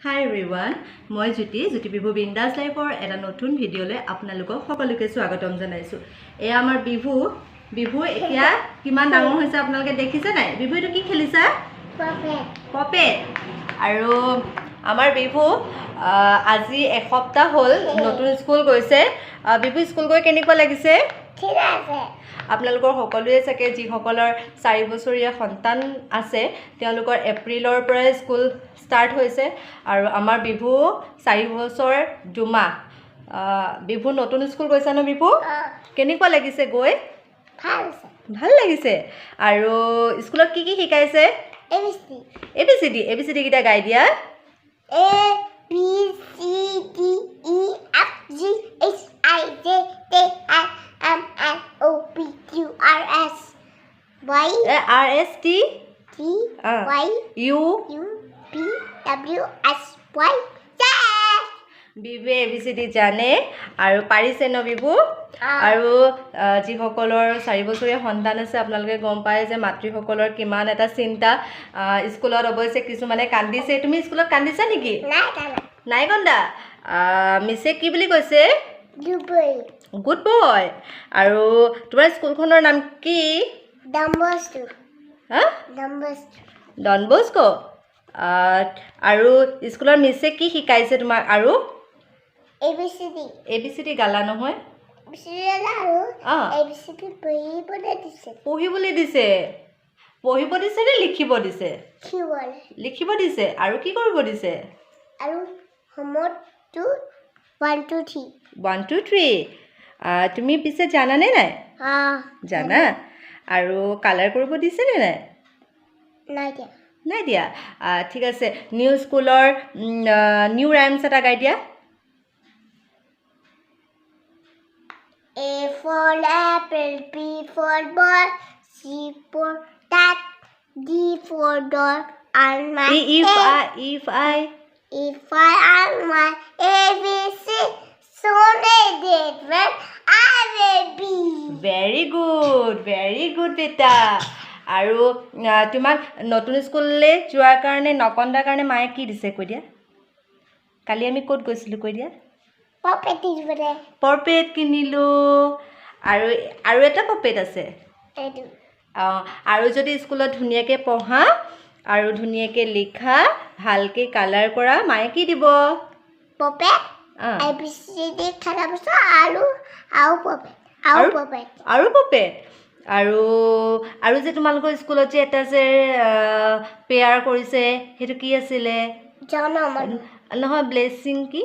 Hi everyone, মই Jyoti, Jyoti Bivu Bindas Life or এটা নতুন ভিডিওলে আপোনালোকক সকলোকে স্বাগতম জনাইছো। এই আমাৰ বিভু এতিয়া কিমান ডাঙৰ হৈছে আপোনালোকে দেখিছে নাই? বিভু এটো কি খেলিছা? পপেট। আৰু আমাৰ বিভু আজি এসপ্তাহ হ'ল নতুন স্কুল গৈছে। বিভু স্কুল গৈ কেনেকুৱা লাগিছে? ঠিক আছে। আপোনালোকৰ সকলোৱে চাগে যিসকলৰ 4 বছৰীয়া সন্তান আছে তেওঁলোকৰ এপ্ৰিলৰ পৰা স্কুল ষ্টাৰ্ট হৈছে আৰু আমাৰ বিভু 4 বছৰ 2 মাহ। বিভু নতুন স্কুল গৈছে ন বিভু? কেনেকুৱা লাগিছে গৈ? ভাল লাগিছে। আৰু স্কুলত কি কি শিকাইছে? ABCD কিটা গাই দিয়া। A B C D E F G H I J K L M N O P Q R S Y R S T T Y U P W S Y Z। Bibhu ABCD জানে আৰু পাৰিছে ন বিভু? আৰু যিসকলৰ 4 বছৰীয়া সন্তান আছে আপোনালোকে গম পায় যে মাতৃসকলৰ কিমান এটা চিন্তা। স্কুলত অৱশ্যে কিছুমানে কান্দিছে। তুমি স্কুলত কান্দিছা নেকি? নাই কন্দা। মিছে কি বুলি কৈছে? Good boy. আৰু তোমাৰ স্কুলখনৰ নাম কি? Don Bosco. আৰু স্কুলৰ মিছে কি শিকাইছে তোমাক? আৰু ABCD গালা নহয়? পঢ়িবলৈ দিছে। পঢ়িব দিছে নে লিখিব দিছে? লিখিব দিছে। আৰু কি কৰিব দিছে? আৰু হোমৱৰ্ক 1 2 3 1 2 3। তুমি পিছে জানানে নাই? জানা। আৰু কালাৰ কৰিব দিছে নে নাই? নাই দিয়া। ঠিক আছে। নিউ স্কুলৰ নিউ ৰাইমছ এটা গাই দিয়া। A for apple, B for ball, C for cat, D for dog, and my If I am my ABC, so they did when I will be. Very good beta. আৰু তোমাক নতুন স্কুললৈ যোৱাৰ কাৰণে নকন্দাৰ কাৰণে মায়ে কি দিছে কৈ দিয়া? কালি আমি ক'ত গৈছিলোঁ কৈ দিয়া? পপেট কিনিলো। আৰু এটা পপেট আছে। আৰু যদি স্কুলত ধুনীয়াকৈ পঢ়া আৰু ধুনীয়াকৈ লিখা ভালকৈ কালাৰ কৰা মায়ে কি দিব? পপেট ABCD খানা বস্তু আৰু পপেট। আৰু যে তোমালোকৰ স্কুলত যে এটা যে পেয়াৰ কৰিছে সেইটো কি আছিলে? নহয় ব্লেছিং কি?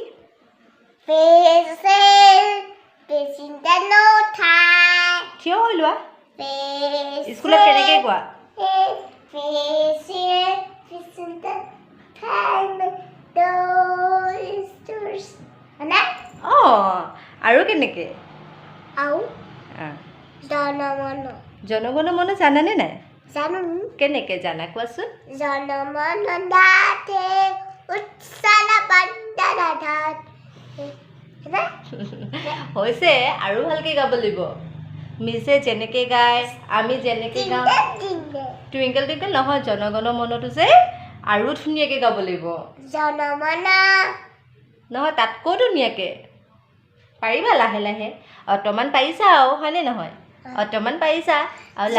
থিয় হৈ লোৱা। স্কুলত কেনেকৈ কোৱা? আৰু কেনেকৈ? জনগণ মন জানানে নাই? কেনেকৈ জানা কোৱাচোন? হৈছে। আৰু ভালকৈ গাব লাগিব। মিছে যেনেকৈ গায় আমি যেনেকৈ গাওঁ। টুইংকেল টুইংকেল নহয়, জনগণ মনতো যে আৰু ধুনীয়াকৈ গাব লাগিব। নহয় তাতকৈ ধুনীয়াকৈ পাৰিবা। লাহে লাহে অতমান পাৰিছা আৰু হয়নে নহয়? অতমান পাৰিছা আৰু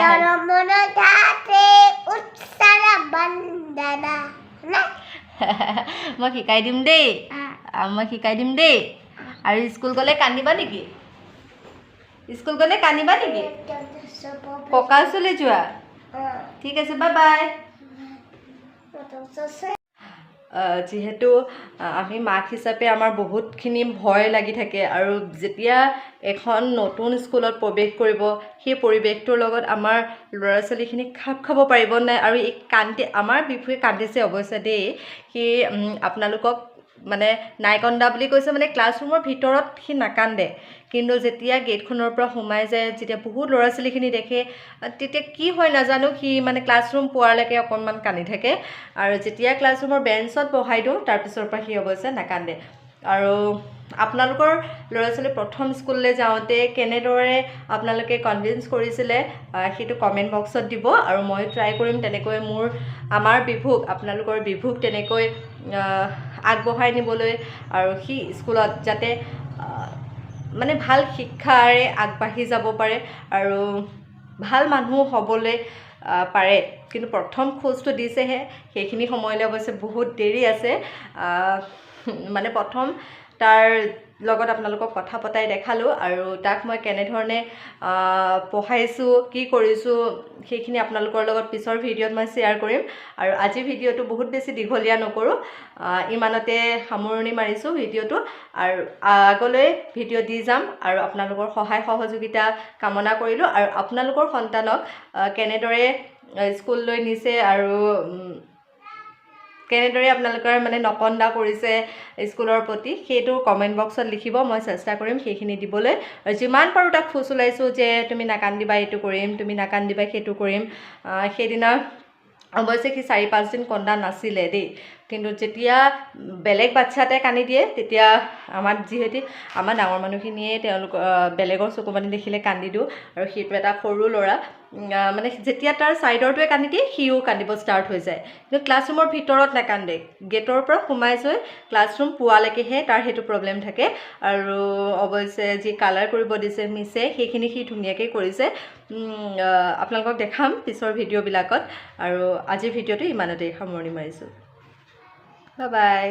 মই শিকাই দিম দেই। আৰু স্কুল গ'লে কান্দিবা নেকি? ককা ওচৰলৈ যোৱা? ঠিক আছে, বাই বাই। যিহেতু আমি মাক হিচাপে আমাৰ বহুতখিনি ভয় লাগি থাকে আৰু যেতিয়া এখন নতুন স্কুলত প্ৰৱেশ কৰিব সেই পৰিৱেশটোৰ লগত আমাৰ ল'ৰা ছোৱালীখিনি খাপ খাব পাৰিব নাই। আৰু এই আমাৰ বিভুৱে কান্দিছে অৱশ্যে দেই। সি আপোনালোকক মানে নাই কন্দা বুলি কৈছে মানে ক্লাছৰুমৰ ভিতৰত সি নাকান্দে, কিন্তু যেতিয়া গেটখনৰ পৰা সোমাই যায় যেতিয়া বহুত ল'ৰা ছোৱালীখিনি দেখে তেতিয়া কি হয় নাজানো সি মানে ক্লাছৰুম পোৱালৈকে অকণমান কান্দি থাকে। আৰু যেতিয়া ক্লাছৰুমৰ বেঞ্চত বহাই দিওঁ তাৰপিছৰ পৰা সি অৱশ্যে নাকান্দে। আৰু আপোনালোকৰ ল'ৰা ছোৱালী প্ৰথম স্কুললৈ যাওঁতে কেনেদৰে আপোনালোকে কনভিন্স কৰিছিলে সেইটো কমেণ্ট বক্সত দিব। আৰু মই ট্ৰাই কৰিম তেনেকৈ আমাৰ বিভুক আপোনালোকৰ বিভুক তেনেকৈ আগবঢ়াই নিবলৈ আৰু সি স্কুলত যাতে মানে ভাল শিক্ষাৰে আগবাঢ়ি যাব পাৰে আৰু ভাল মানুহ হ'বলৈ পাৰে। কিন্তু প্ৰথম খোজটো দিছেহে, সেইখিনি সময়লৈ অৱশ্যে বহুত দেৰি আছে। মানে প্ৰথম তাৰ লগত আপোনালোকক কথা পতাই দেখালোঁ আৰু তাক মই কেনেধৰণে পঢ়াইছোঁ, কি কৰিছোঁ, সেইখিনি আপোনালোকৰ লগত পিছৰ ভিডিঅ'ত মই শ্বেয়াৰ কৰিম। আৰু আজিৰ ভিডিঅ'টো বহুত বেছি দীঘলীয়া নকৰোঁ, ইমানতে সামৰণি মাৰিছোঁ ভিডিঅ'টো। আৰু আগলৈ ভিডিঅ' দি যাম আৰু আপোনালোকৰ সহায় সহযোগিতা কামনা কৰিলোঁ। আৰু আপোনালোকৰ সন্তানক কেনেদৰে স্কুললৈ নিছে আৰু কেনেদৰে আপোনালোকৰ মানে নকন্দা কৰিছে স্কুলৰ প্ৰতি, সেইটো কমেণ্ট বক্সত লিখিব, মই চেষ্টা কৰিম সেইখিনি দিবলৈ। আৰু যিমান পাৰোঁ তাক ফুচুলাইছোঁ যে তুমি নাকান্দিবা, এইটো কৰিম, তুমি নাকান্দিবা, সেইটো কৰিম। সেইদিনা অৱশ্যে সি 4-5 দিন কন্দা নাছিলে দেই, কিন্তু যেতিয়া বেলেগ বাচ্ছা এটাই কান্দি দিয়ে তেতিয়া যিহেতু আমাৰ ডাঙৰ মানুহখিনিয়ে বেলেগৰ চকু পানী দেখিলে কান্দি দিওঁ। আৰু সেইটো এটা সৰু ল'ৰা, মানে যেতিয়া তাৰ ছাইডৰটোৱে কান্দি দিয়ে সিও কান্দিব ষ্টাৰ্ট হৈ যায়। কিন্তু ক্লাছৰুমৰ ভিতৰত নাকান্দে, গেটৰ পৰা সোমাইছোঁ ক্লাছৰুম পোৱালৈকেহে তাৰ সেইটো প্ৰব্লেম থাকে। আৰু অৱশ্যে যি কালাৰ কৰিব দিছে মিছে, সেইখিনি সি ধুনীয়াকৈ কৰিছে। আপোনালোকক দেখাম পিছৰ ভিডিঅ'বিলাকত। আৰু আজিৰ ভিডিঅ'টো ইমানতেই সামৰণি মাৰিছোঁ। Bye bye.